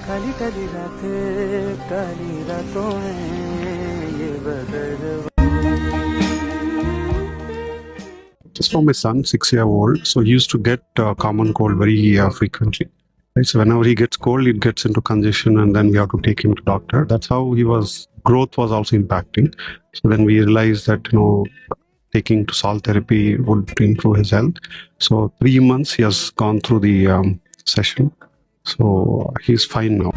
काली काली रातें काली रातों में ये बदल Just for my son, 6-year-old, so he used to get common cold very frequently. Right? So whenever he gets cold, it gets into congestion, and then we have to take him to doctor. That's how growth was also impacting. So then we realized that taking to salt therapy would improve his health. So 3 months he has gone through the session. So he's fine now.